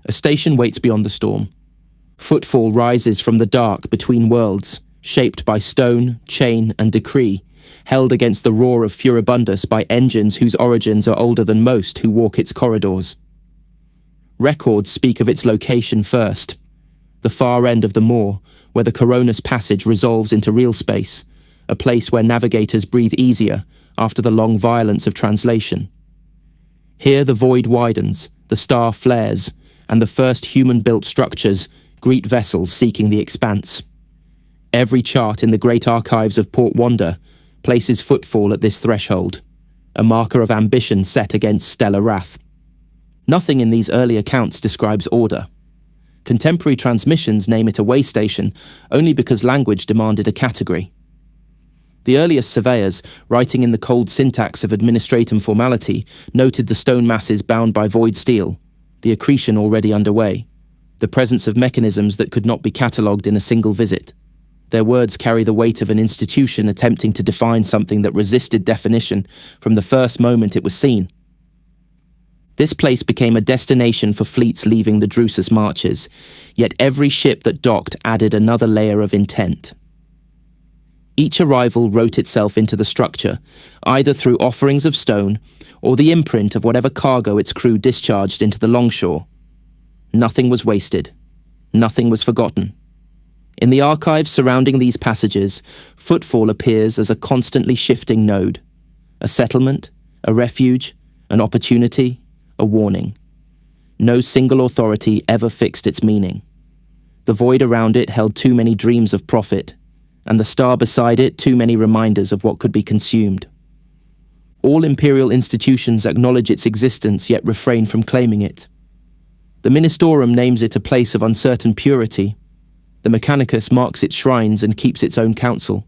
A station waits beyond the storm. Footfall rises from the dark between worlds, shaped by stone, chain, and decree, held against the roar of Furibundus by engines whose origins are older than most who walk its corridors. Records speak of its location first, the far end of the moor, where the Koronus passage resolves into real space, a place where navigators breathe easier after the long violence of translation. Here the void widens, the star flares, and the first human-built structures greet vessels seeking the expanse. Every chart in the great archives of Port Wanda places Footfall at this threshold, a marker of ambition set against stellar wrath. Nothing in these early accounts describes order. Contemporary transmissions name it a waystation only because language demanded a category. The earliest surveyors, writing in the cold syntax of administratum formality, noted the stone masses bound by void steel, the accretion already underway, the presence of mechanisms that could not be catalogued in a single visit. Their words carry the weight of an institution attempting to define something that resisted definition from the first moment it was seen. This place became a destination for fleets leaving the Drusus marches, yet every ship that docked added another layer of intent. Each arrival wrote itself into the structure, either through offerings of stone or the imprint of whatever cargo its crew discharged into the longshore. Nothing was wasted. Nothing was forgotten. In the archives surrounding these passages, Footfall appears as a constantly shifting node, a settlement, a refuge, an opportunity, a warning. No single authority ever fixed its meaning. The void around it held too many dreams of profit, and the star beside it too many reminders of what could be consumed. All imperial institutions acknowledge its existence yet refrain from claiming it. The Ministorum names it a place of uncertain purity. The Mechanicus marks its shrines and keeps its own council.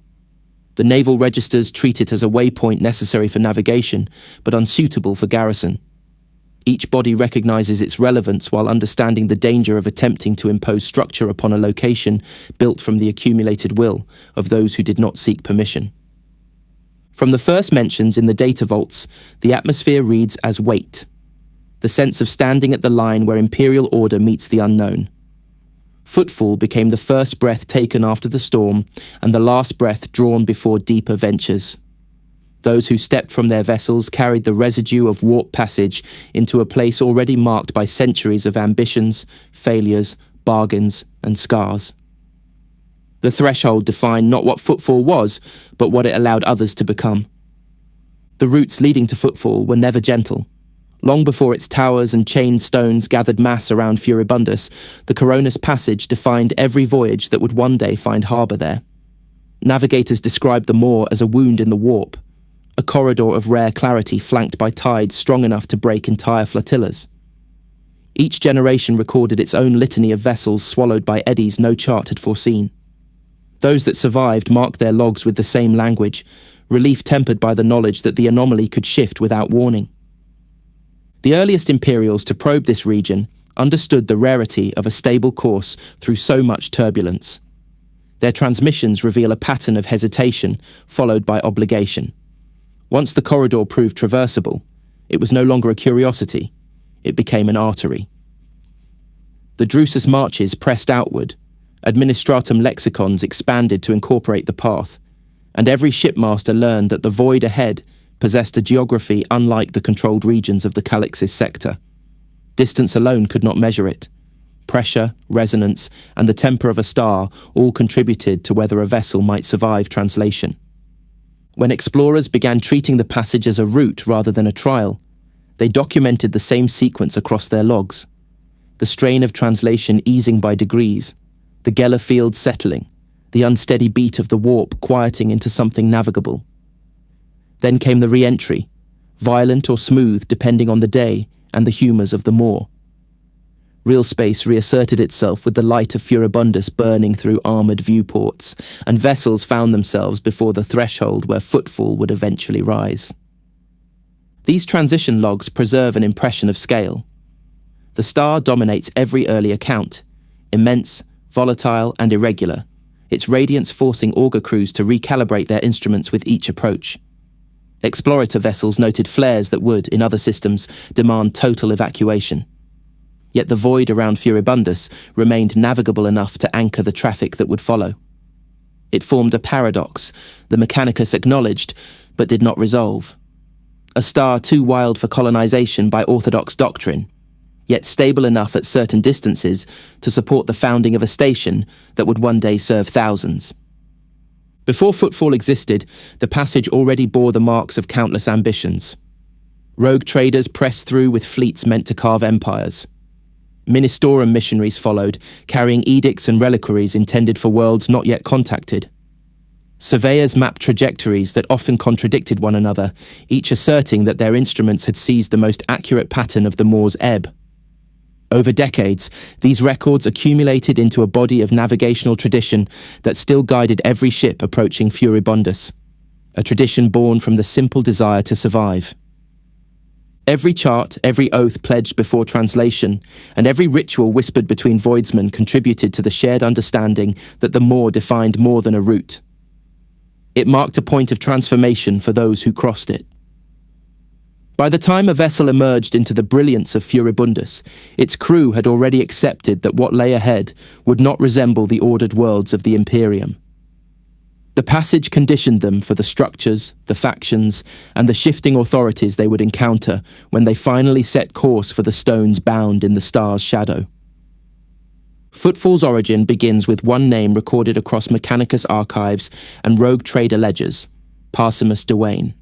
The naval registers treat it as a waypoint necessary for navigation, but unsuitable for garrison. Each body recognizes its relevance while understanding the danger of attempting to impose structure upon a location built from the accumulated will of those who did not seek permission. From the first mentions in the data vaults, the atmosphere reads as weight, the sense of standing at the line where imperial order meets the unknown. Footfall became the first breath taken after the storm and the last breath drawn before deeper ventures. Those who stepped from their vessels carried the residue of warp passage into a place already marked by centuries of ambitions, failures, bargains, and scars. The threshold defined not what Footfall was, but what it allowed others to become. The routes leading to Footfall were never gentle. Long before its towers and chained stones gathered mass around Furibundus, the Koronus passage defined every voyage that would one day find harbour there. Navigators described the moor as a wound in the warp, a corridor of rare clarity flanked by tides strong enough to break entire flotillas. Each generation recorded its own litany of vessels swallowed by eddies no chart had foreseen. Those that survived marked their logs with the same language, relief tempered by the knowledge that the anomaly could shift without warning. The earliest Imperials to probe this region understood the rarity of a stable course through so much turbulence. Their transmissions reveal a pattern of hesitation followed by obligation. Once the corridor proved traversable, it was no longer a curiosity, it became an artery. The Drusus marches pressed outward, administratum lexicons expanded to incorporate the path, and every shipmaster learned that the void ahead possessed a geography unlike the controlled regions of the Calixis sector. Distance alone could not measure it. Pressure, resonance, and the temper of a star all contributed to whether a vessel might survive translation. When explorers began treating the passage as a route rather than a trial, they documented the same sequence across their logs. The strain of translation easing by degrees, the Geller field settling, the unsteady beat of the warp quieting into something navigable. Then came the re-entry, violent or smooth depending on the day and the humours of the moor. Real space reasserted itself with the light of Furibundus burning through armoured viewports, and vessels found themselves before the threshold where Footfall would eventually rise. These transition logs preserve an impression of scale. The star dominates every early account, immense, volatile, and irregular, its radiance forcing auger crews to recalibrate their instruments with each approach. Explorator vessels noted flares that would, in other systems, demand total evacuation. Yet the void around Furibundus remained navigable enough to anchor the traffic that would follow. It formed a paradox the Mechanicus acknowledged, but did not resolve. A star too wild for colonization by orthodox doctrine, yet stable enough at certain distances to support the founding of a station that would one day serve thousands. Before Footfall existed, the passage already bore the marks of countless ambitions. Rogue traders pressed through with fleets meant to carve empires. Ministorum missionaries followed, carrying edicts and reliquaries intended for worlds not yet contacted. Surveyors mapped trajectories that often contradicted one another, each asserting that their instruments had seized the most accurate pattern of the Moor's ebb. Over decades, these records accumulated into a body of navigational tradition that still guided every ship approaching Furibundus, a tradition born from the simple desire to survive. Every chart, every oath pledged before translation, and every ritual whispered between voidsmen contributed to the shared understanding that the Moor defined more than a route. It marked a point of transformation for those who crossed it. By the time a vessel emerged into the brilliance of Furibundus, its crew had already accepted that what lay ahead would not resemble the ordered worlds of the Imperium. The passage conditioned them for the structures, the factions, and the shifting authorities they would encounter when they finally set course for the stones bound in the star's shadow. Footfall's origin begins with one name recorded across Mechanicus archives and rogue trader ledgers, Parsimus Dewain.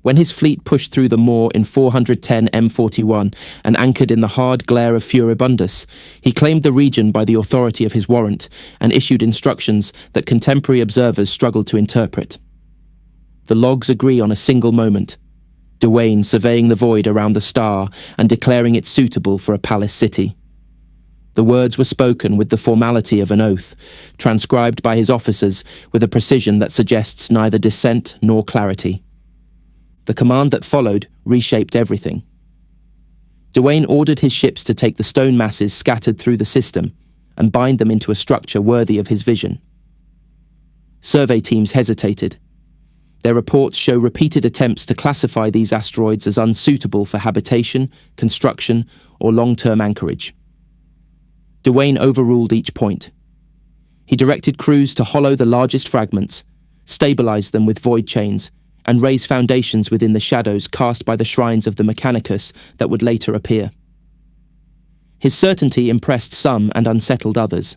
When his fleet pushed through the Moor in 410 M41 and anchored in the hard glare of Furibundus, he claimed the region by the authority of his warrant and issued instructions that contemporary observers struggled to interpret. The logs agree on a single moment, Dwayne surveying the void around the star and declaring it suitable for a palace city. The words were spoken with the formality of an oath, transcribed by his officers with a precision that suggests neither dissent nor clarity. The command that followed reshaped everything. Dwayne ordered his ships to take the stone masses scattered through the system and bind them into a structure worthy of his vision. Survey teams hesitated. Their reports show repeated attempts to classify these asteroids as unsuitable for habitation, construction, or long-term anchorage. Dwayne overruled each point. He directed crews to hollow the largest fragments, stabilize them with void chains, and raise foundations within the shadows cast by the shrines of the Mechanicus that would later appear. His certainty impressed some and unsettled others.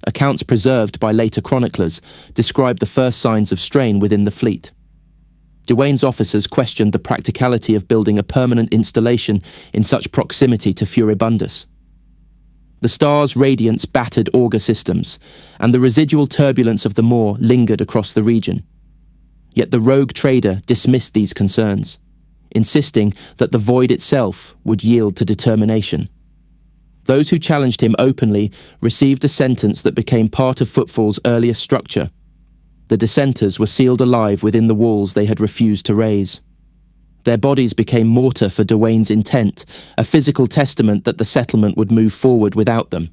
Accounts preserved by later chroniclers described the first signs of strain within the fleet. Dwayne's officers questioned the practicality of building a permanent installation in such proximity to Furibundus. The star's radiance battered auger systems, and the residual turbulence of the Moor lingered across the region. Yet the rogue trader dismissed these concerns, insisting that the void itself would yield to determination. Those who challenged him openly received a sentence that became part of Footfall's earliest structure. The dissenters were sealed alive within the walls they had refused to raise. Their bodies became mortar for Dwayne's intent, a physical testament that the settlement would move forward without them.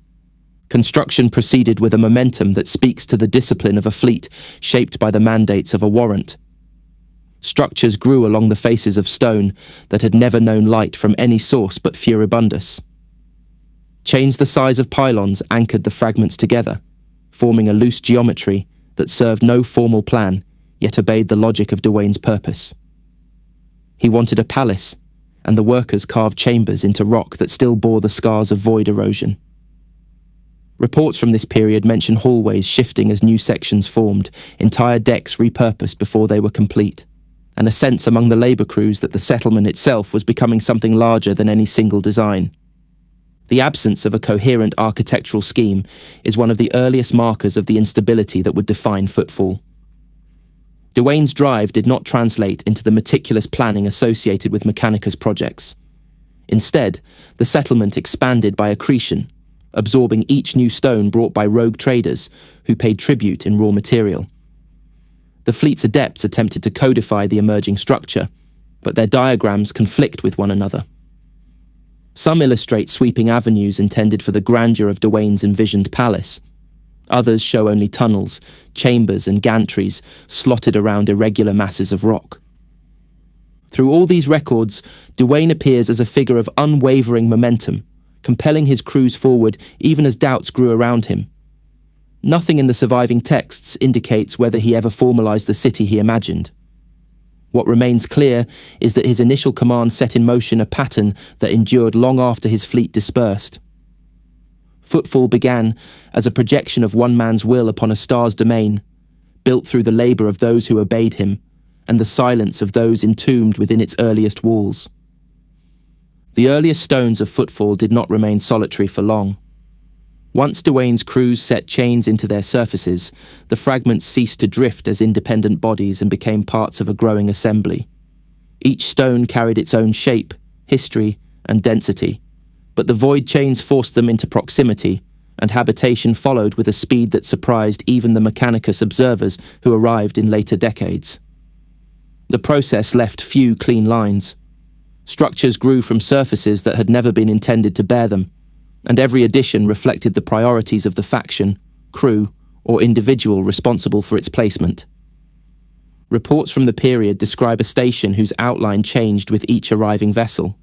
Construction proceeded with a momentum that speaks to the discipline of a fleet shaped by the mandates of a warrant. Structures grew along the faces of stone that had never known light from any source but Furibundus. Chains the size of pylons anchored the fragments together, forming a loose geometry that served no formal plan, yet obeyed the logic of Dwayne's purpose. He wanted a palace, and the workers carved chambers into rock that still bore the scars of void erosion. Reports from this period mention hallways shifting as new sections formed, entire decks repurposed before they were complete, and a sense among the labour crews that the settlement itself was becoming something larger than any single design. The absence of a coherent architectural scheme is one of the earliest markers of the instability that would define Footfall. Dwayne's drive did not translate into the meticulous planning associated with Mechanicus projects. Instead, the settlement expanded by accretion, absorbing each new stone brought by rogue traders who paid tribute in raw material. The fleet's adepts attempted to codify the emerging structure, but their diagrams conflict with one another. Some illustrate sweeping avenues intended for the grandeur of Dwayne's envisioned palace. Others show only tunnels, chambers, and gantries slotted around irregular masses of rock. Through all these records, Dwayne appears as a figure of unwavering momentum, compelling his crews forward even as doubts grew around him. Nothing in the surviving texts indicates whether he ever formalized the city he imagined. What remains clear is that his initial command set in motion a pattern that endured long after his fleet dispersed. Footfall began as a projection of one man's will upon a star's domain, built through the labor of those who obeyed him, and the silence of those entombed within its earliest walls. The earliest stones of Footfall did not remain solitary for long. Once Dwayne's crews set chains into their surfaces, the fragments ceased to drift as independent bodies and became parts of a growing assembly. Each stone carried its own shape, history, and density, but the void chains forced them into proximity, and habitation followed with a speed that surprised even the Mechanicus observers who arrived in later decades. The process left few clean lines. Structures grew from surfaces that had never been intended to bear them, and every addition reflected the priorities of the faction, crew, or individual responsible for its placement. Reports from the period describe a station whose outline changed with each arriving vessel.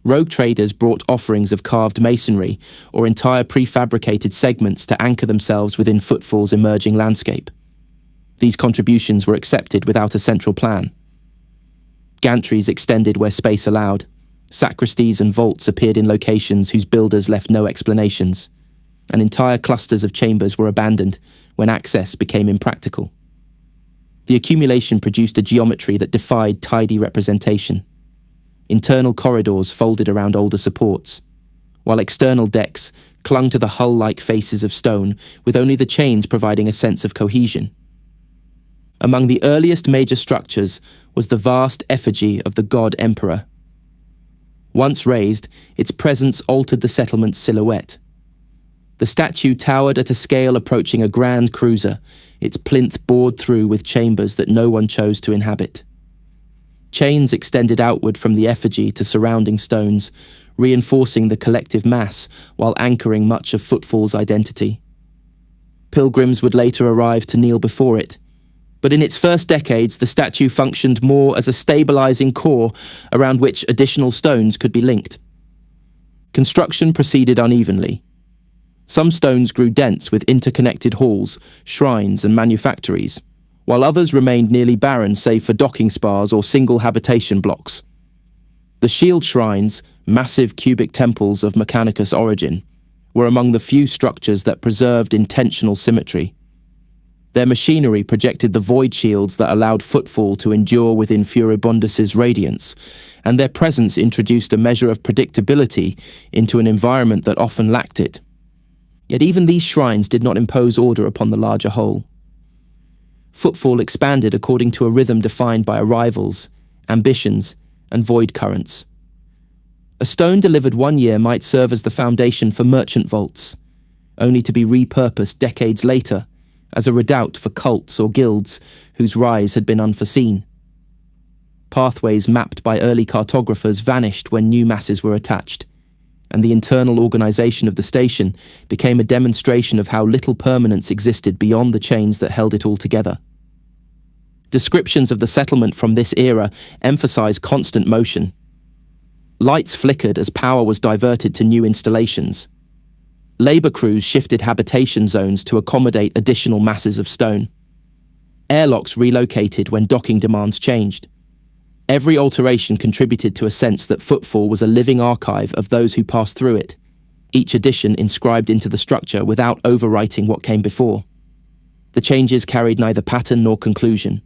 Rogue traders brought offerings of carved masonry or entire prefabricated segments to anchor themselves within Footfall's emerging landscape. These contributions were accepted without a central plan. Gantries extended where space allowed. Sacristies and vaults appeared in locations whose builders left no explanations, and entire clusters of chambers were abandoned when access became impractical. The accumulation produced a geometry that defied tidy representation. Internal corridors folded around older supports, while external decks clung to the hull-like faces of stone, with only the chains providing a sense of cohesion. Among the earliest major structures was the vast effigy of the god Emperor. Once raised, its presence altered the settlement's silhouette. The statue towered at a scale approaching a grand cruiser, its plinth bored through with chambers that no one chose to inhabit. Chains extended outward from the effigy to surrounding stones, reinforcing the collective mass while anchoring much of Footfall's identity. Pilgrims would later arrive to kneel before it, but in its first decades the statue functioned more as a stabilizing core around which additional stones could be linked. Construction proceeded unevenly. Some stones grew dense with interconnected halls, shrines, and manufactories, while others remained nearly barren save for docking spars or single habitation blocks. The shield shrines, massive cubic temples of Mechanicus origin, were among the few structures that preserved intentional symmetry. Their machinery projected the void shields that allowed Footfall to endure within Furibundus's radiance, and their presence introduced a measure of predictability into an environment that often lacked it. Yet even these shrines did not impose order upon the larger whole. Footfall expanded according to a rhythm defined by arrivals, ambitions, and void currents. A stone delivered one year might serve as the foundation for merchant vaults, only to be repurposed decades later as a redoubt for cults or guilds whose rise had been unforeseen. Pathways mapped by early cartographers vanished when new masses were attached, and the internal organization of the station became a demonstration of how little permanence existed beyond the chains that held it all together. Descriptions of the settlement from this era emphasize constant motion. Lights flickered as power was diverted to new installations. Labor crews shifted habitation zones to accommodate additional masses of stone. Airlocks relocated when docking demands changed. Every alteration contributed to a sense that Footfall was a living archive of those who passed through it, each addition inscribed into the structure without overwriting what came before. The changes carried neither pattern nor conclusion.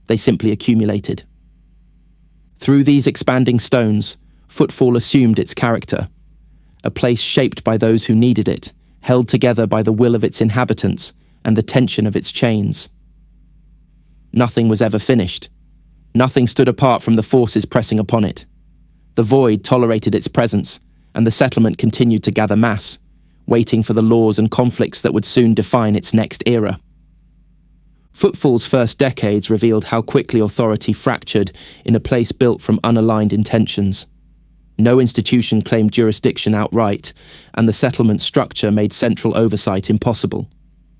They simply accumulated. Through these expanding stones, Footfall assumed its character, a place shaped by those who needed it, held together by the will of its inhabitants and the tension of its chains. Nothing was ever finished. Nothing stood apart from the forces pressing upon it. The void tolerated its presence, and the settlement continued to gather mass, waiting for the laws and conflicts that would soon define its next era. Footfall's first decades revealed how quickly authority fractured in a place built from unaligned intentions. No institution claimed jurisdiction outright, and the settlement structure made central oversight impossible.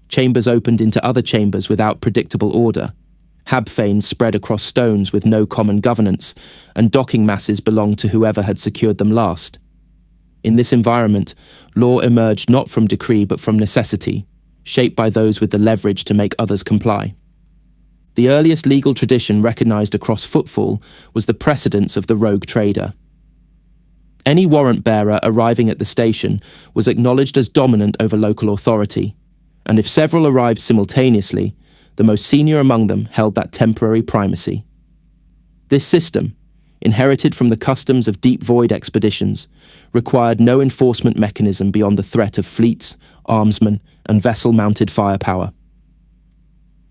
Chambers opened into other chambers without predictable order. Habfanes spread across stones with no common governance, and docking masses belonged to whoever had secured them last. In this environment, law emerged not from decree but from necessity, shaped by those with the leverage to make others comply. The earliest legal tradition recognized across Footfall was the precedence of the rogue trader. Any warrant bearer arriving at the station was acknowledged as dominant over local authority, and if several arrived simultaneously, the most senior among them held that temporary primacy. This system, inherited from the customs of deep void expeditions, required no enforcement mechanism beyond the threat of fleets, armsmen, and vessel-mounted firepower.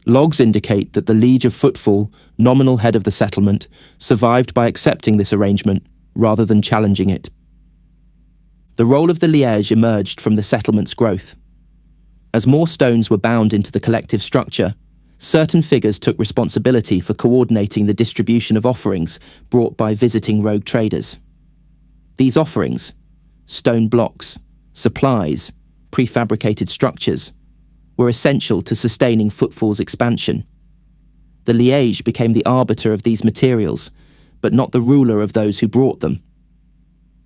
Logs indicate that the Liege of Footfall, nominal head of the settlement, survived by accepting this arrangement rather than challenging it. The role of the Liege emerged from the settlement's growth. As more stones were bound into the collective structure, certain figures took responsibility for coordinating the distribution of offerings brought by visiting rogue traders. These offerings, stone blocks, supplies, prefabricated structures, were essential to sustaining Footfall's expansion. The Liege became the arbiter of these materials, but not the ruler of those who brought them.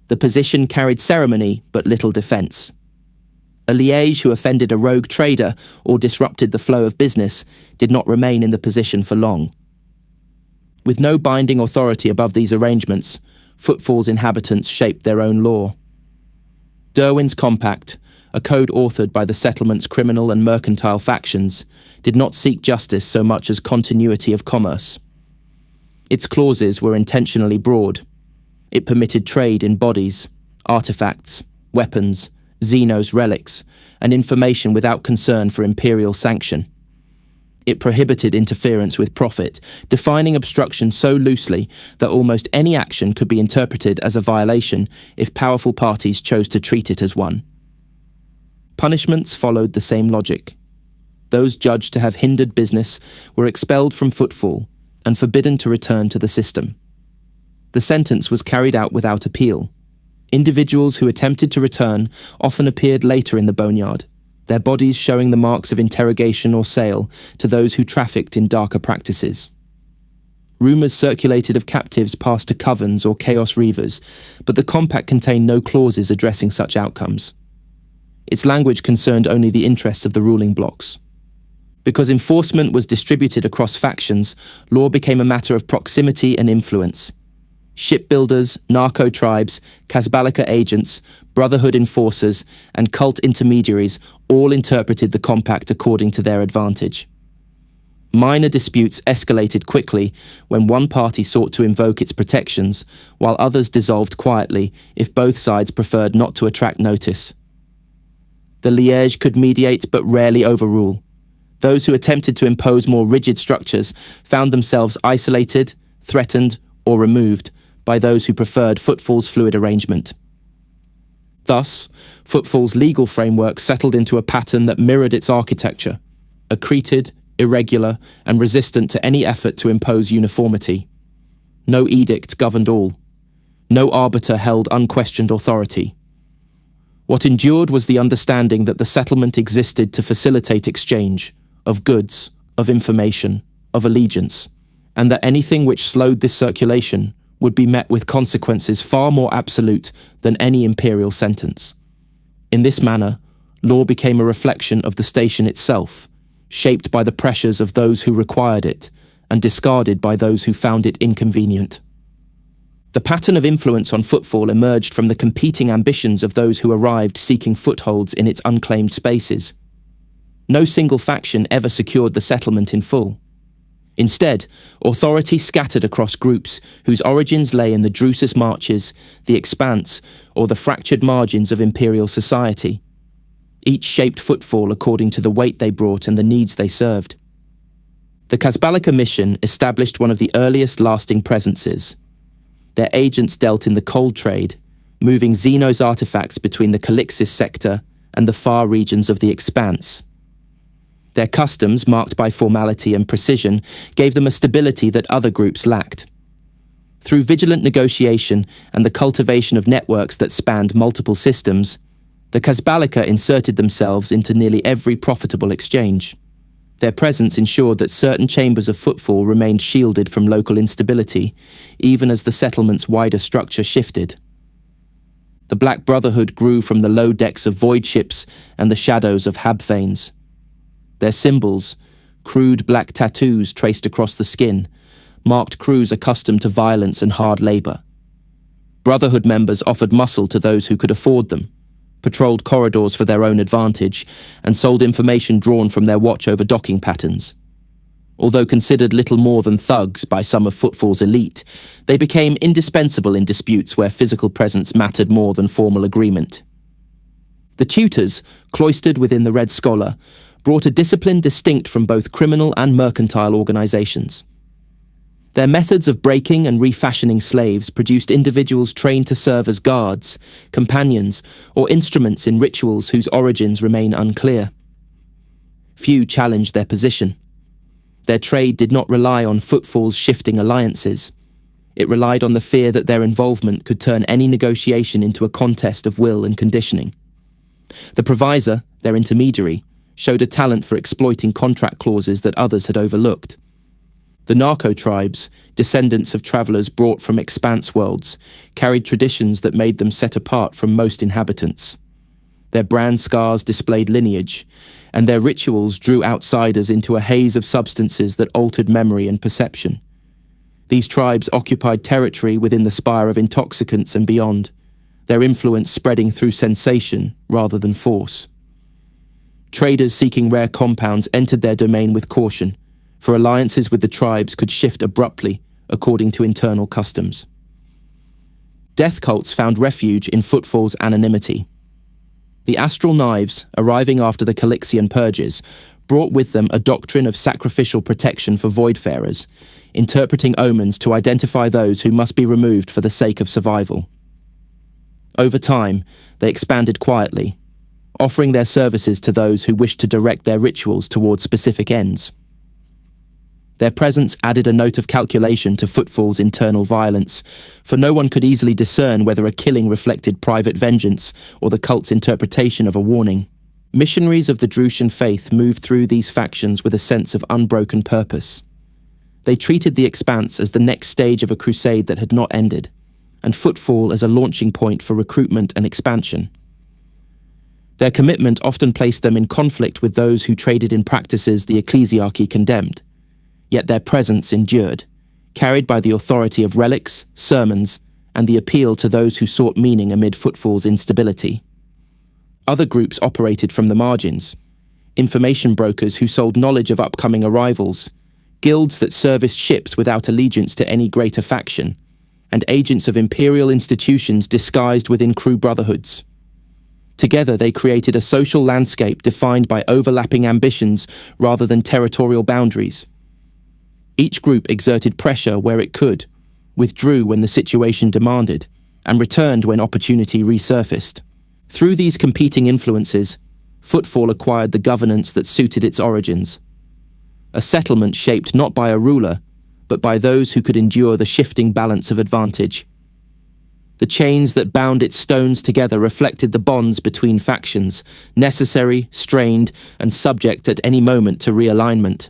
The position carried ceremony but little defence. A Liege who offended a rogue trader or disrupted the flow of business did not remain in the position for long. With no binding authority above these arrangements, Footfall's inhabitants shaped their own law. Derwin's Compact, a code authored by the settlement's criminal and mercantile factions, did not seek justice so much as continuity of commerce. Its clauses were intentionally broad. It permitted trade in bodies, artifacts, weapons, Xenos relics, and information without concern for imperial sanction. It prohibited interference with profit, defining obstruction so loosely that almost any action could be interpreted as a violation if powerful parties chose to treat it as one. Punishments followed the same logic. Those judged to have hindered business were expelled from Footfall and forbidden to return to the system. The sentence was carried out without appeal. Individuals who attempted to return often appeared later in the boneyard, their bodies showing the marks of interrogation or sale to those who trafficked in darker practices. Rumours circulated of captives passed to covens or chaos reavers, but the compact contained no clauses addressing such outcomes. Its language concerned only the interests of the ruling blocks. Because enforcement was distributed across factions, law became a matter of proximity and influence. Shipbuilders, narco-tribes, Kasballica agents, Brotherhood enforcers, and cult intermediaries all interpreted the compact according to their advantage. Minor disputes escalated quickly when one party sought to invoke its protections, while others dissolved quietly if both sides preferred not to attract notice. The Liege could mediate but rarely overrule. Those who attempted to impose more rigid structures found themselves isolated, threatened, or removed by those who preferred Footfall's fluid arrangement. Thus, Footfall's legal framework settled into a pattern that mirrored its architecture, accreted, irregular, and resistant to any effort to impose uniformity. No edict governed all. No arbiter held unquestioned authority. What endured was the understanding that the settlement existed to facilitate exchange of goods, of information, of allegiance, and that anything which slowed this circulation would be met with consequences far more absolute than any imperial sentence. In this manner, law became a reflection of the station itself, shaped by the pressures of those who required it, and discarded by those who found it inconvenient. The pattern of influence on Footfall emerged from the competing ambitions of those who arrived seeking footholds in its unclaimed spaces. No single faction ever secured the settlement in full. Instead, authority scattered across groups whose origins lay in the Drusus Marches, the Expanse, or the fractured margins of imperial society. Each shaped Footfall according to the weight they brought and the needs they served. The Kasballica mission established one of the earliest lasting presences. Their agents dealt in the cold trade, moving Xenos artifacts between the Calixis sector and the far regions of the Expanse. Their customs, marked by formality and precision, gave them a stability that other groups lacked. Through vigilant negotiation and the cultivation of networks that spanned multiple systems, the Kasballica inserted themselves into nearly every profitable exchange. Their presence ensured that certain chambers of Footfall remained shielded from local instability, even as the settlement's wider structure shifted. The Black Brotherhood grew from the low decks of void ships and the shadows of habthanes. Their symbols, crude black tattoos traced across the skin, marked crews accustomed to violence and hard labor. Brotherhood members offered muscle to those who could afford them, patrolled corridors for their own advantage, and sold information drawn from their watch over docking patterns. Although considered little more than thugs by some of Footfall's elite, they became indispensable in disputes where physical presence mattered more than formal agreement. The tutors, cloistered within the Red Scholar, brought a discipline distinct from both criminal and mercantile organizations. Their methods of breaking and refashioning slaves produced individuals trained to serve as guards, companions, or instruments in rituals whose origins remain unclear. Few challenged their position. Their trade did not rely on Footfall's shifting alliances. It relied on the fear that their involvement could turn any negotiation into a contest of will and conditioning. The provisor, their intermediary, showed a talent for exploiting contract clauses that others had overlooked. The narco-tribes, descendants of travelers brought from expanse worlds, carried traditions that made them set apart from most inhabitants. Their brand scars displayed lineage, and their rituals drew outsiders into a haze of substances that altered memory and perception. These tribes occupied territory within the spire of intoxicants and beyond, their influence spreading through sensation rather than force. Traders seeking rare compounds entered their domain with caution, for alliances with the tribes could shift abruptly according to internal customs. Death cults found refuge in Footfall's anonymity. The astral knives, arriving after the Calixian purges, brought with them a doctrine of sacrificial protection for voidfarers, interpreting omens to identify those who must be removed for the sake of survival. Over time, they expanded quietly, offering their services to those who wished to direct their rituals towards specific ends. Their presence added a note of calculation to Footfall's internal violence, for no one could easily discern whether a killing reflected private vengeance or the cult's interpretation of a warning. Missionaries of the Drushan faith moved through these factions with a sense of unbroken purpose. They treated the Expanse as the next stage of a crusade that had not ended, and Footfall as a launching point for recruitment and expansion. Their commitment often placed them in conflict with those who traded in practices the ecclesiarchy condemned. Yet their presence endured, carried by the authority of relics, sermons, and the appeal to those who sought meaning amid Footfall's instability. Other groups operated from the margins: information brokers who sold knowledge of upcoming arrivals, guilds that serviced ships without allegiance to any greater faction, and agents of imperial institutions disguised within crew brotherhoods. Together they created a social landscape defined by overlapping ambitions rather than territorial boundaries. Each group exerted pressure where it could, withdrew when the situation demanded, and returned when opportunity resurfaced. Through these competing influences, Footfall acquired the governance that suited its origins. A settlement shaped not by a ruler, but by those who could endure the shifting balance of advantage. The chains that bound its stones together reflected the bonds between factions, necessary, strained, and subject at any moment to realignment.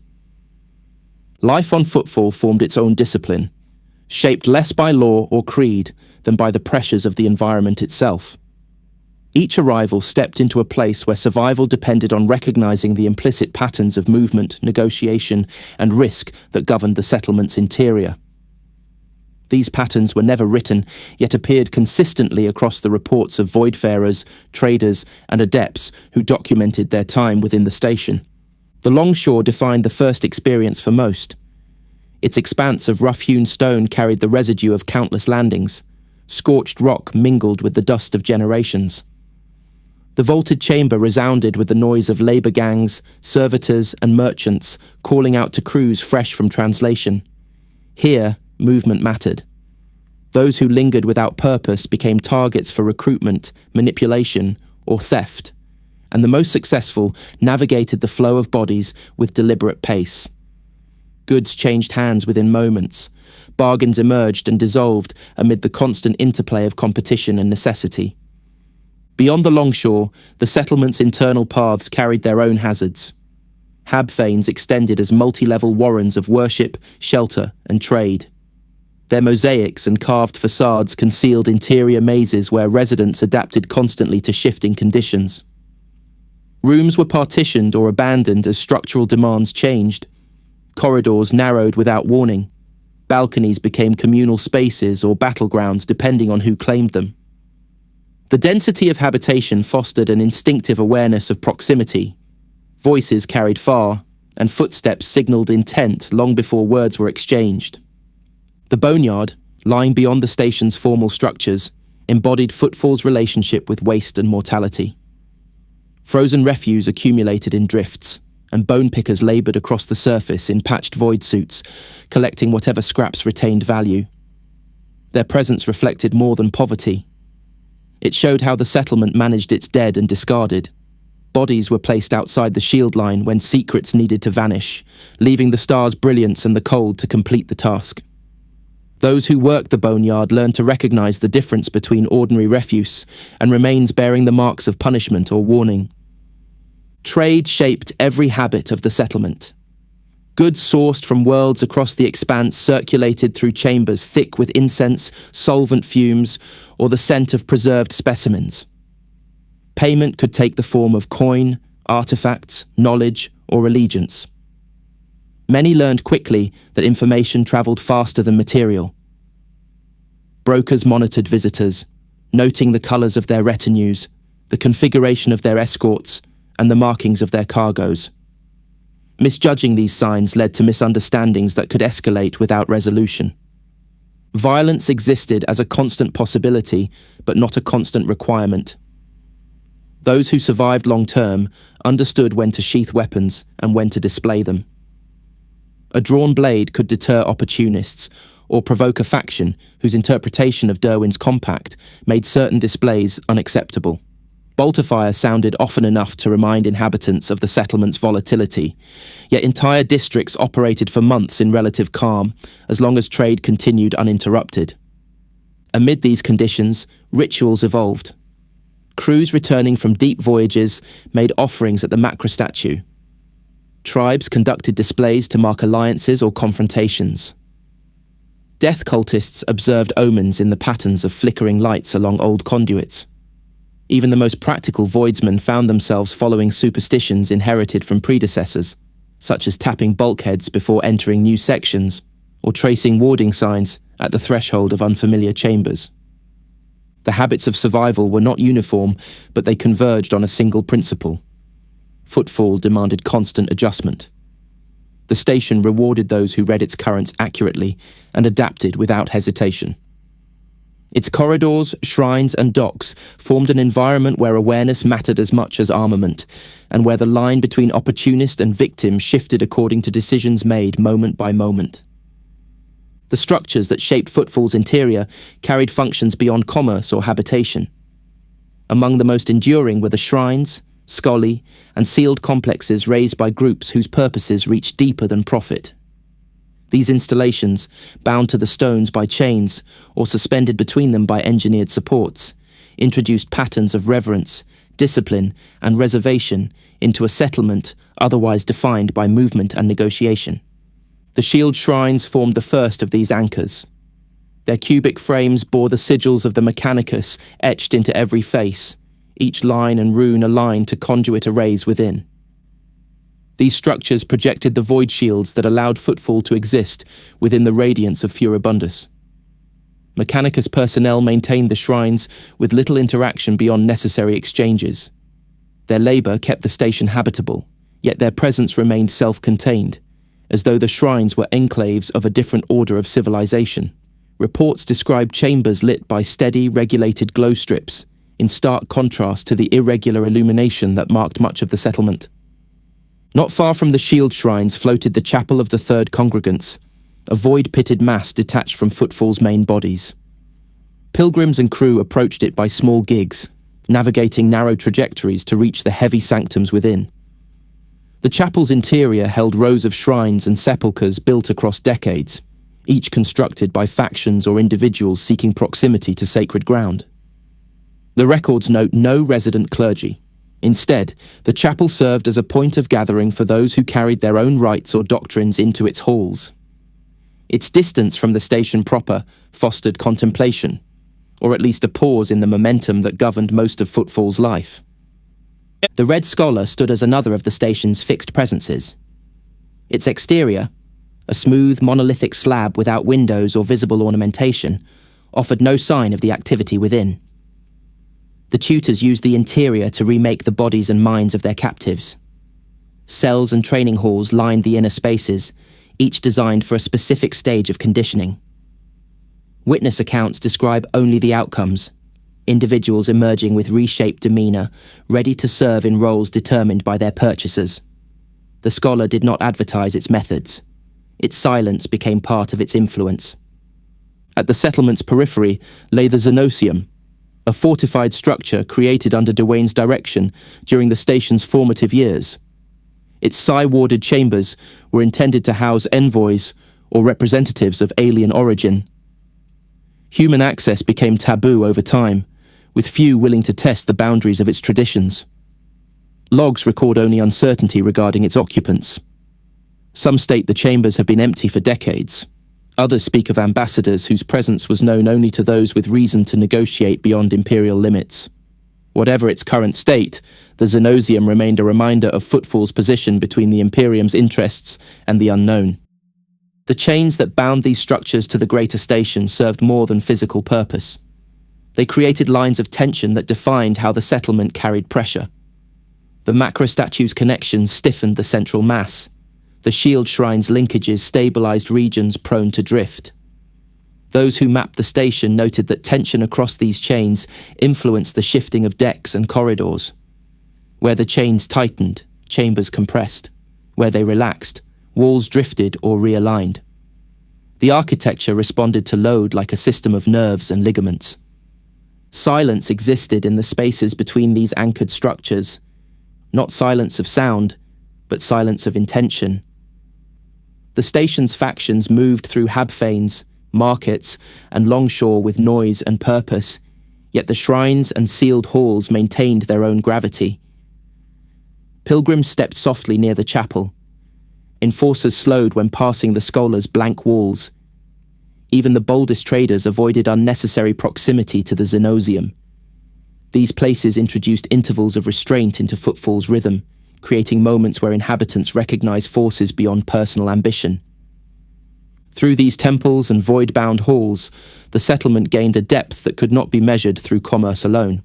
Life on Footfall formed its own discipline, shaped less by law or creed than by the pressures of the environment itself. Each arrival stepped into a place where survival depended on recognizing the implicit patterns of movement, negotiation, and risk that governed the settlement's interior. These patterns were never written, yet appeared consistently across the reports of voidfarers, traders, and adepts who documented their time within the station. The longshore defined the first experience for most. Its expanse of rough-hewn stone carried the residue of countless landings. Scorched rock mingled with the dust of generations. The vaulted chamber resounded with the noise of labor gangs, servitors, and merchants calling out to crews fresh from translation. Here, movement mattered. Those who lingered without purpose became targets for recruitment, manipulation, or theft, and the most successful navigated the flow of bodies with deliberate pace. Goods changed hands within moments. Bargains emerged and dissolved amid the constant interplay of competition and necessity. Beyond the longshore, the settlement's internal paths carried their own hazards. Habthanes extended as multi-level warrens of worship, shelter, and trade. Their mosaics and carved facades concealed interior mazes where residents adapted constantly to shifting conditions. Rooms were partitioned or abandoned as structural demands changed. Corridors narrowed without warning. Balconies became communal spaces or battlegrounds depending on who claimed them. The density of habitation fostered an instinctive awareness of proximity. Voices carried far, and footsteps signaled intent long before words were exchanged. The boneyard, lying beyond the station's formal structures, embodied Footfall's relationship with waste and mortality. Frozen refuse accumulated in drifts, and bone pickers laboured across the surface in patched void suits, collecting whatever scraps retained value. Their presence reflected more than poverty. It showed how the settlement managed its dead and discarded. Bodies were placed outside the shield line when secrets needed to vanish, leaving the star's brilliance and the cold to complete the task. Those who worked the boneyard learned to recognise the difference between ordinary refuse and remains bearing the marks of punishment or warning. Trade shaped every habit of the settlement. Goods sourced from worlds across the expanse circulated through chambers thick with incense, solvent fumes, or the scent of preserved specimens. Payment could take the form of coin, artifacts, knowledge, or allegiance. Many learned quickly that information travelled faster than material. Brokers monitored visitors, noting the colours of their retinues, the configuration of their escorts, and the markings of their cargoes. Misjudging these signs led to misunderstandings that could escalate without resolution. Violence existed as a constant possibility, but not a constant requirement. Those who survived long-term understood when to sheath weapons and when to display them. A drawn blade could deter opportunists or provoke a faction whose interpretation of Derwin's compact made certain displays unacceptable. Bolterfire sounded often enough to remind inhabitants of the settlement's volatility, yet entire districts operated for months in relative calm, as long as trade continued uninterrupted. Amid these conditions, rituals evolved. Crews returning from deep voyages made offerings at the macro statue. Tribes conducted displays to mark alliances or confrontations. Death cultists observed omens in the patterns of flickering lights along old conduits. Even the most practical voidsmen found themselves following superstitions inherited from predecessors, such as tapping bulkheads before entering new sections, or tracing warding signs at the threshold of unfamiliar chambers. The habits of survival were not uniform, but they converged on a single principle. Footfall demanded constant adjustment. The station rewarded those who read its currents accurately and adapted without hesitation. Its corridors, shrines, and docks formed an environment where awareness mattered as much as armament, and where the line between opportunist and victim shifted according to decisions made moment by moment. The structures that shaped Footfall's interior carried functions beyond commerce or habitation. Among the most enduring were the shrines, scully, and sealed complexes raised by groups whose purposes reached deeper than profit. These installations, bound to the stones by chains or suspended between them by engineered supports, introduced patterns of reverence, discipline, and reservation into a settlement otherwise defined by movement and negotiation. The shield shrines formed the first of these anchors. Their cubic frames bore the sigils of the Mechanicus etched into every face, each line and rune aligned to conduit arrays within. These structures projected the void shields that allowed Footfall to exist within the radiance of Furibundus. Mechanicus personnel maintained the shrines with little interaction beyond necessary exchanges. Their labour kept the station habitable, yet their presence remained self-contained, as though the shrines were enclaves of a different order of civilization. Reports described chambers lit by steady, regulated glow strips, in stark contrast to the irregular illumination that marked much of the settlement. Not far from the shield shrines floated the Chapel of the Third Congregants, a void-pitted mass detached from Footfall's main bodies. Pilgrims and crew approached it by small gigs, navigating narrow trajectories to reach the heavy sanctums within. The chapel's interior held rows of shrines and sepulchres built across decades, each constructed by factions or individuals seeking proximity to sacred ground. The records note no resident clergy. Instead, the chapel served as a point of gathering for those who carried their own rites or doctrines into its halls. Its distance from the station proper fostered contemplation, or at least a pause in the momentum that governed most of Footfall's life. The Red Scholar stood as another of the station's fixed presences. Its exterior, a smooth monolithic slab without windows or visible ornamentation, offered no sign of the activity within. The tutors used the interior to remake the bodies and minds of their captives. Cells and training halls lined the inner spaces, each designed for a specific stage of conditioning. Witness accounts describe only the outcomes, individuals emerging with reshaped demeanor, ready to serve in roles determined by their purchasers. The Scholar did not advertise its methods. Its silence became part of its influence. At the settlement's periphery lay the Xenosium, a fortified structure created under Dwayne's direction during the station's formative years. Its psi-warded chambers were intended to house envoys or representatives of alien origin. Human access became taboo over time, with few willing to test the boundaries of its traditions. Logs record only uncertainty regarding its occupants. Some state the chambers have been empty for decades. Others speak of ambassadors whose presence was known only to those with reason to negotiate beyond imperial limits. Whatever its current state, the Xenosium remained a reminder of Footfall's position between the Imperium's interests and the unknown. The chains that bound these structures to the greater station served more than physical purpose. They created lines of tension that defined how the settlement carried pressure. The macrostatue's connections stiffened the central mass. The shield shrine's linkages stabilized regions prone to drift. Those who mapped the station noted that tension across these chains influenced the shifting of decks and corridors. Where the chains tightened, chambers compressed. Where they relaxed, walls drifted or realigned. The architecture responded to load like a system of nerves and ligaments. Silence existed in the spaces between these anchored structures. Not silence of sound, but silence of intention. The station's factions moved through habfanes, markets, and longshore with noise and purpose, yet the shrines and sealed halls maintained their own gravity. Pilgrims stepped softly near the chapel. Enforcers slowed when passing the Scholar's blank walls. Even the boldest traders avoided unnecessary proximity to the Xenosium. These places introduced intervals of restraint into Footfall's rhythm, creating moments where inhabitants recognized forces beyond personal ambition. Through these temples and void-bound halls, the settlement gained a depth that could not be measured through commerce alone.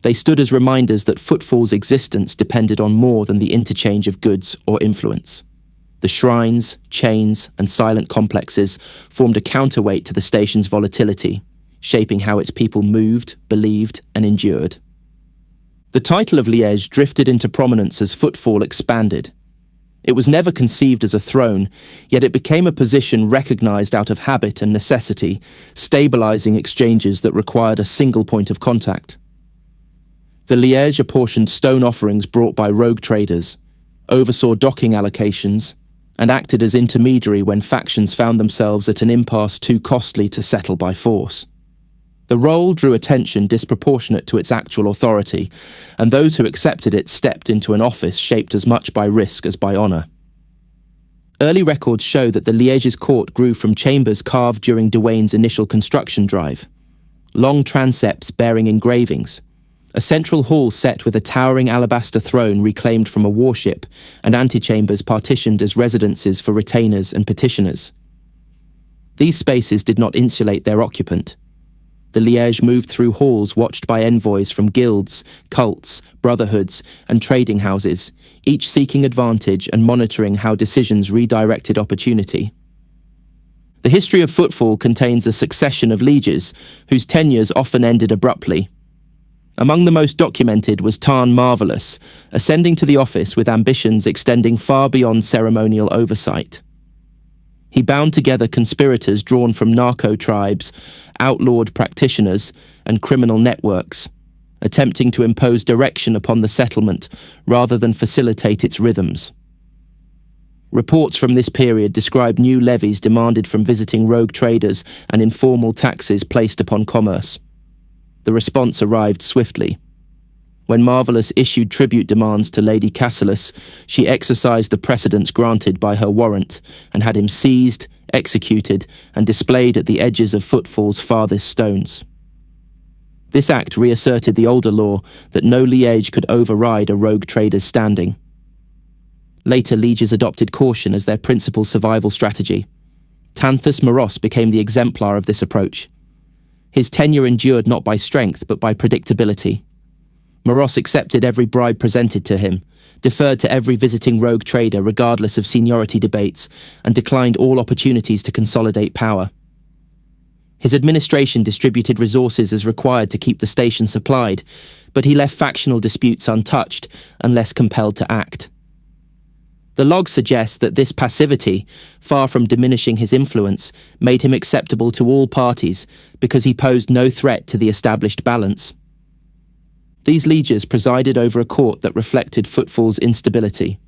They stood as reminders that Footfall's existence depended on more than the interchange of goods or influence. The shrines, chains, and silent complexes formed a counterweight to the station's volatility, shaping how its people moved, believed, and endured. The title of Liege drifted into prominence as Footfall expanded. It was never conceived as a throne, yet it became a position recognized out of habit and necessity, stabilizing exchanges that required a single point of contact. The Liege apportioned stone offerings brought by rogue traders, oversaw docking allocations, and acted as intermediary when factions found themselves at an impasse too costly to settle by force. The role drew attention disproportionate to its actual authority, and those who accepted it stepped into an office shaped as much by risk as by honor. Early records show that the Liege's court grew from chambers carved during Dwayne's initial construction drive, long transepts bearing engravings, a central hall set with a towering alabaster throne reclaimed from a warship, and antechambers partitioned as residences for retainers and petitioners. These spaces did not insulate their occupant. The Liege moved through halls watched by envoys from guilds, cults, brotherhoods, and trading houses, each seeking advantage and monitoring how decisions redirected opportunity. The history of Footfall contains a succession of lieges, whose tenures often ended abruptly. Among the most documented was Tarn Marvelous, ascending to the office with ambitions extending far beyond ceremonial oversight. He bound together conspirators drawn from narco-tribes, outlawed practitioners, and criminal networks, attempting to impose direction upon the settlement rather than facilitate its rhythms. Reports from this period describe new levies demanded from visiting rogue traders and informal taxes placed upon commerce. The response arrived swiftly. When Marvelous issued tribute demands to Lady Cassilus, she exercised the precedence granted by her warrant and had him seized, executed and displayed at the edges of Footfall's farthest stones. This act reasserted the older law that no liege could override a rogue trader's standing. Later lieges adopted caution as their principal survival strategy. Tanthus Moros became the exemplar of this approach. His tenure endured not by strength but by predictability. Moros accepted every bribe presented to him, deferred to every visiting rogue trader regardless of seniority debates, and declined all opportunities to consolidate power. His administration distributed resources as required to keep the station supplied, but he left factional disputes untouched unless compelled to act. The logs suggest that this passivity, far from diminishing his influence, made him acceptable to all parties because he posed no threat to the established balance. These lieges presided over a court that reflected Footfall's instability.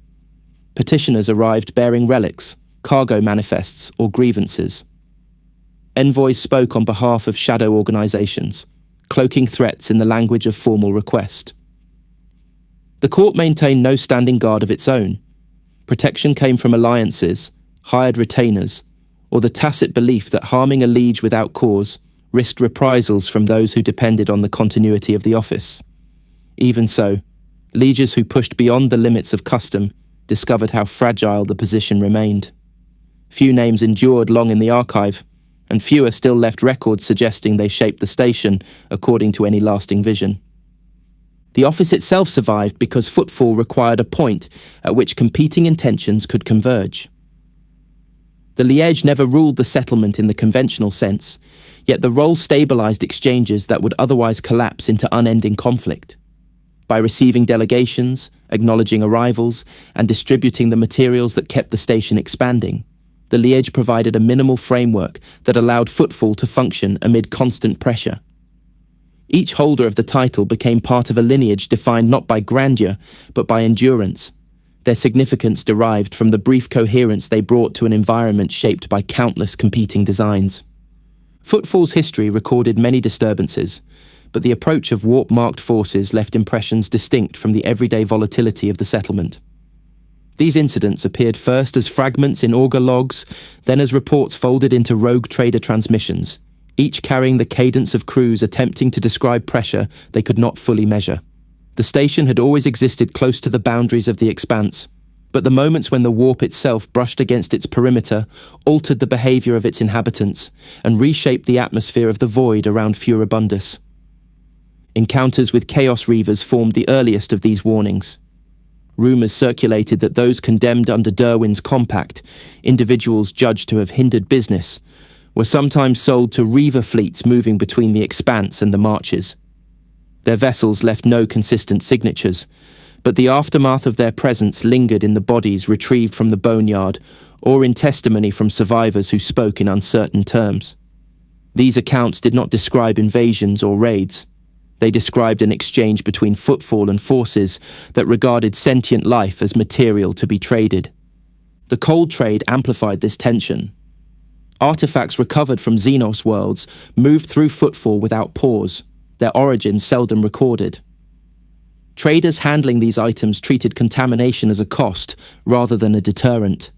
Petitioners arrived bearing relics, cargo manifests, or grievances. Envoys spoke on behalf of shadow organizations, cloaking threats in the language of formal request. The court maintained no standing guard of its own. Protection came from alliances, hired retainers, or the tacit belief that harming a liege without cause risked reprisals from those who depended on the continuity of the office. Even so, lieges who pushed beyond the limits of custom discovered how fragile the position remained. Few names endured long in the archive, and fewer still left records suggesting they shaped the station according to any lasting vision. The office itself survived because Footfall required a point at which competing intentions could converge. The liege never ruled the settlement in the conventional sense, yet the role stabilized exchanges that would otherwise collapse into unending conflict. By receiving delegations, acknowledging arrivals, and distributing the materials that kept the station expanding, the liege provided a minimal framework that allowed Footfall to function amid constant pressure. Each holder of the title became part of a lineage defined not by grandeur, but by endurance. Their significance derived from the brief coherence they brought to an environment shaped by countless competing designs. Footfall's history recorded many disturbances, but the approach of warp-marked forces left impressions distinct from the everyday volatility of the settlement. These incidents appeared first as fragments in augur logs, then as reports folded into rogue trader transmissions, each carrying the cadence of crews attempting to describe pressure they could not fully measure. The station had always existed close to the boundaries of the expanse, but the moments when the warp itself brushed against its perimeter altered the behavior of its inhabitants and reshaped the atmosphere of the void around Furibundus. Encounters with Chaos Reavers formed the earliest of these warnings. Rumours circulated that those condemned under Derwin's compact, individuals judged to have hindered business, were sometimes sold to Reaver fleets moving between the Expanse and the Marches. Their vessels left no consistent signatures, but the aftermath of their presence lingered in the bodies retrieved from the boneyard or in testimony from survivors who spoke in uncertain terms. These accounts did not describe invasions or raids. They described an exchange between Footfall and forces that regarded sentient life as material to be traded. The cold trade amplified this tension. Artifacts recovered from Xenos worlds moved through Footfall without pause, their origins seldom recorded. Traders handling these items treated contamination as a cost rather than a deterrent.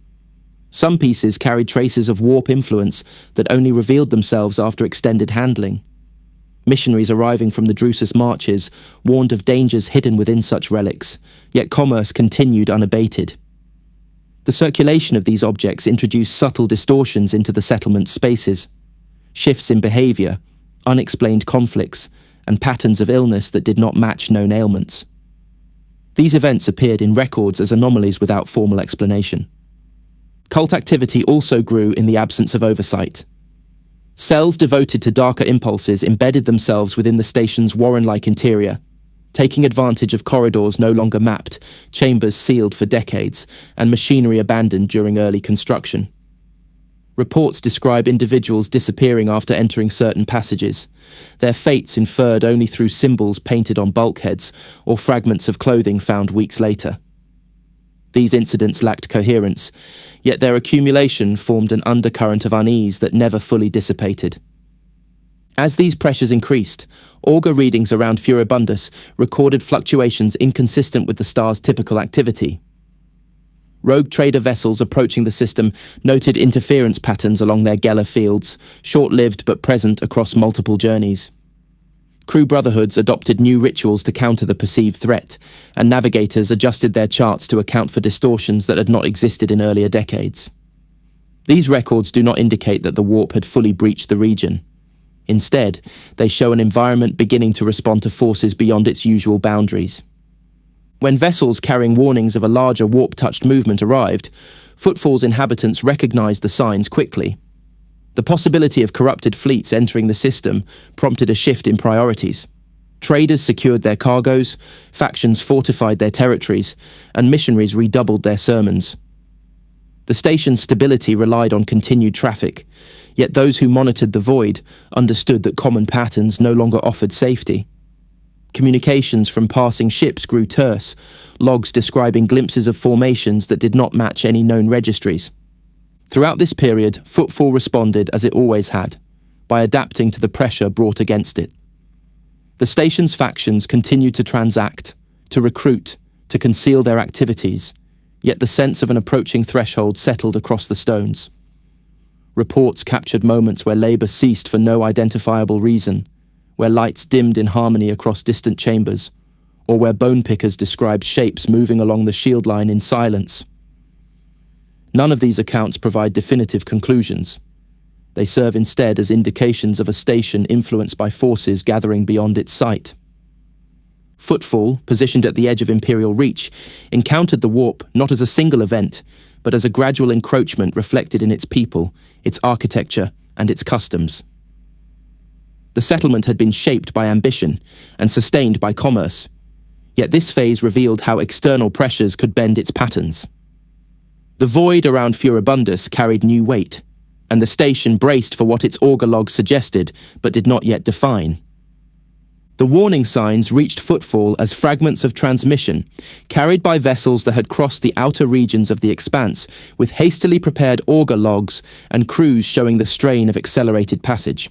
Some pieces carried traces of warp influence that only revealed themselves after extended handling. Missionaries arriving from the Drusus marches warned of dangers hidden within such relics, yet commerce continued unabated. The circulation of these objects introduced subtle distortions into the settlement's spaces, shifts in behavior, unexplained conflicts, and patterns of illness that did not match known ailments. These events appeared in records as anomalies without formal explanation. Cult activity also grew in the absence of oversight. Cells devoted to darker impulses embedded themselves within the station's warren-like interior, taking advantage of corridors no longer mapped, chambers sealed for decades, and machinery abandoned during early construction. Reports describe individuals disappearing after entering certain passages, their fates inferred only through symbols painted on bulkheads or fragments of clothing found weeks later. These incidents lacked coherence, yet their accumulation formed an undercurrent of unease that never fully dissipated. As these pressures increased, augur readings around Furibundus recorded fluctuations inconsistent with the star's typical activity. Rogue trader vessels approaching the system noted interference patterns along their Geller fields, short-lived but present across multiple journeys. Crew brotherhoods adopted new rituals to counter the perceived threat, and navigators adjusted their charts to account for distortions that had not existed in earlier decades. These records do not indicate that the warp had fully breached the region. Instead, they show an environment beginning to respond to forces beyond its usual boundaries. When vessels carrying warnings of a larger warp-touched movement arrived, Footfall's inhabitants recognized the signs quickly. The possibility of corrupted fleets entering the system prompted a shift in priorities. Traders secured their cargoes, factions fortified their territories, and missionaries redoubled their sermons. The station's stability relied on continued traffic, yet those who monitored the void understood that common patterns no longer offered safety. Communications from passing ships grew terse, logs describing glimpses of formations that did not match any known registries. Throughout this period, Footfall responded as it always had, by adapting to the pressure brought against it. The station's factions continued to transact, to recruit, to conceal their activities, yet the sense of an approaching threshold settled across the stones. Reports captured moments where labor ceased for no identifiable reason, where lights dimmed in harmony across distant chambers, or where bone pickers described shapes moving along the shield line in silence. None of these accounts provide definitive conclusions. They serve instead as indications of a station influenced by forces gathering beyond its sight. Footfall, positioned at the edge of Imperial reach, encountered the warp not as a single event, but as a gradual encroachment reflected in its people, its architecture, and its customs. The settlement had been shaped by ambition and sustained by commerce, yet this phase revealed how external pressures could bend its patterns. The void around Furibundus carried new weight, and the station braced for what its augur log suggested but did not yet define. The warning signs reached Footfall as fragments of transmission, carried by vessels that had crossed the outer regions of the Expanse, with hastily prepared augur logs and crews showing the strain of accelerated passage.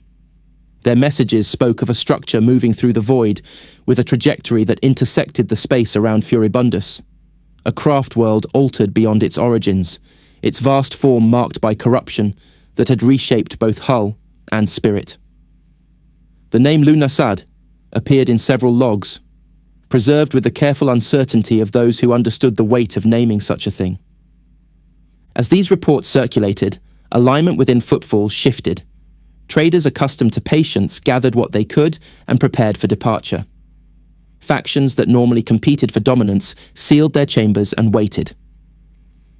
Their messages spoke of a structure moving through the void, with a trajectory that intersected the space around Furibundus. A craftworld altered beyond its origins, its vast form marked by corruption that had reshaped both hull and spirit. The name Lunisad appeared in several logs, preserved with the careful uncertainty of those who understood the weight of naming such a thing. As these reports circulated, alignment within Footfall shifted. Traders accustomed to patience gathered what they could and prepared for departure. Factions that normally competed for dominance sealed their chambers and waited.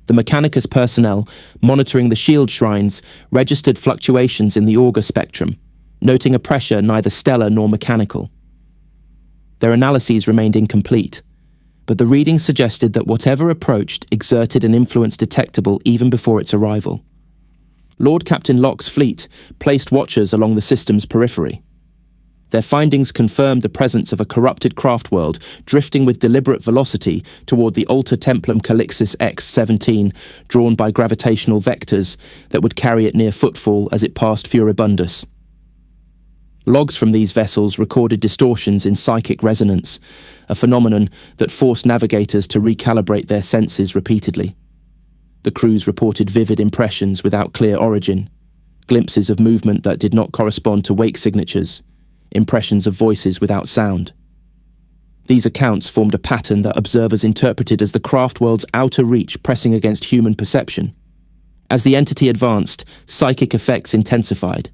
The Mechanicus personnel, monitoring the shield shrines, registered fluctuations in the augur spectrum, noting a pressure neither stellar nor mechanical. Their analyses remained incomplete, but the readings suggested that whatever approached exerted an influence detectable even before its arrival. Lord Captain Locke's fleet placed watchers along the system's periphery. Their findings confirmed the presence of a corrupted craftworld drifting with deliberate velocity toward the Alter Templum Calixis X-17, drawn by gravitational vectors that would carry it near Footfall as it passed Furibundus. Logs from these vessels recorded distortions in psychic resonance, a phenomenon that forced navigators to recalibrate their senses repeatedly. The crews reported vivid impressions without clear origin, glimpses of movement that did not correspond to wake signatures, impressions of voices without sound. These accounts formed a pattern that observers interpreted as the craftworld's outer reach pressing against human perception. As the entity advanced, psychic effects intensified.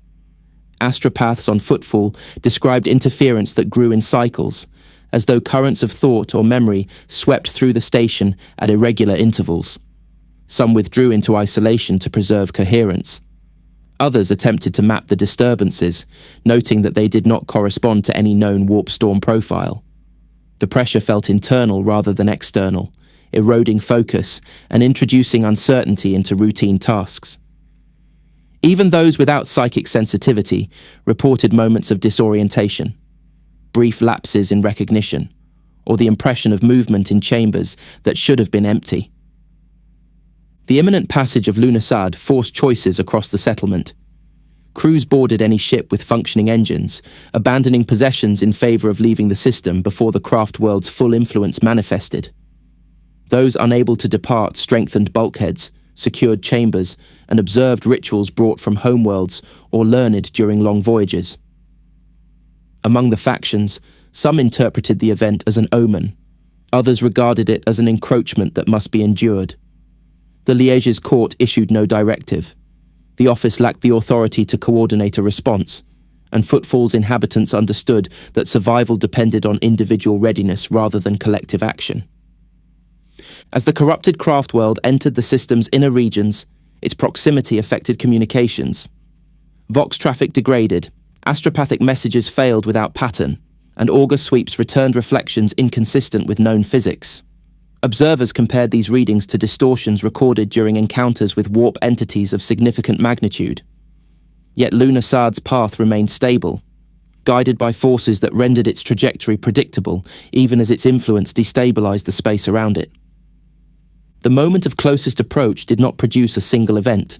Astropaths on Footfall described interference that grew in cycles, as though currents of thought or memory swept through the station at irregular intervals. Some withdrew into isolation to preserve coherence. Others attempted to map the disturbances, noting that they did not correspond to any known warp storm profile. The pressure felt internal rather than external, eroding focus and introducing uncertainty into routine tasks. Even those without psychic sensitivity reported moments of disorientation, brief lapses in recognition, or the impression of movement in chambers that should have been empty. The imminent passage of Lunisad forced choices across the settlement. Crews boarded any ship with functioning engines, abandoning possessions in favor of leaving the system before the craft world's full influence manifested. Those unable to depart strengthened bulkheads, secured chambers, and observed rituals brought from homeworlds or learned during long voyages. Among the factions, some interpreted the event as an omen. Others regarded it as an encroachment that must be endured. The Liège's court issued no directive. The office lacked the authority to coordinate a response, and Footfall's inhabitants understood that survival depended on individual readiness rather than collective action. As the corrupted craftworld entered the system's inner regions, its proximity affected communications. Vox traffic degraded, astropathic messages failed without pattern, and auger sweeps returned reflections inconsistent with known physics. Observers compared these readings to distortions recorded during encounters with warp entities of significant magnitude. Yet Lunasad's path remained stable, guided by forces that rendered its trajectory predictable, even as its influence destabilized the space around it. The moment of closest approach did not produce a single event.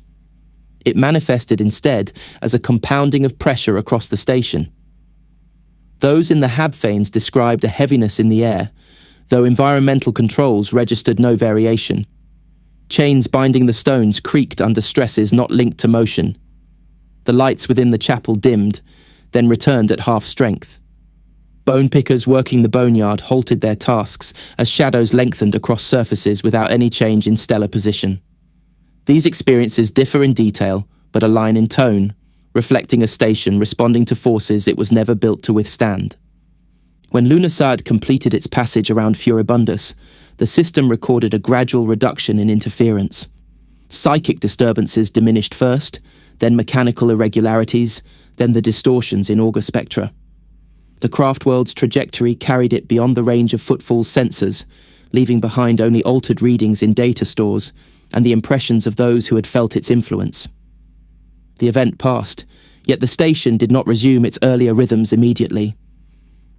It manifested instead as a compounding of pressure across the station. Those in the Habphanes described a heaviness in the air, though environmental controls registered no variation. Chains binding the stones creaked under stresses not linked to motion. The lights within the chapel dimmed, then returned at half strength. Bone pickers working the boneyard halted their tasks as shadows lengthened across surfaces without any change in stellar position. These experiences differ in detail, but align in tone, reflecting a station responding to forces it was never built to withstand. When Lunisad completed its passage around Furibundus, the system recorded a gradual reduction in interference. Psychic disturbances diminished first, then mechanical irregularities, then the distortions in auger spectra. The craftworld's trajectory carried it beyond the range of Footfall's sensors, leaving behind only altered readings in data stores and the impressions of those who had felt its influence. The event passed, yet the station did not resume its earlier rhythms immediately.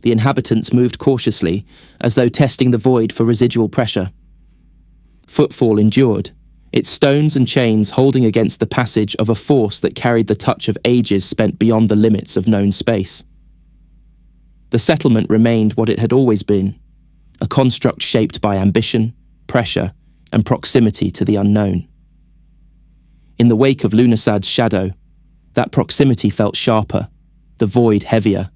The inhabitants moved cautiously, as though testing the void for residual pressure. Footfall endured, its stones and chains holding against the passage of a force that carried the touch of ages spent beyond the limits of known space. The settlement remained what it had always been, a construct shaped by ambition, pressure, and proximity to the unknown. In the wake of Lunisad's shadow, that proximity felt sharper, the void heavier,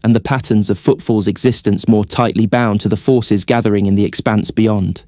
and the patterns of Footfall's existence more tightly bound to the forces gathering in the expanse beyond.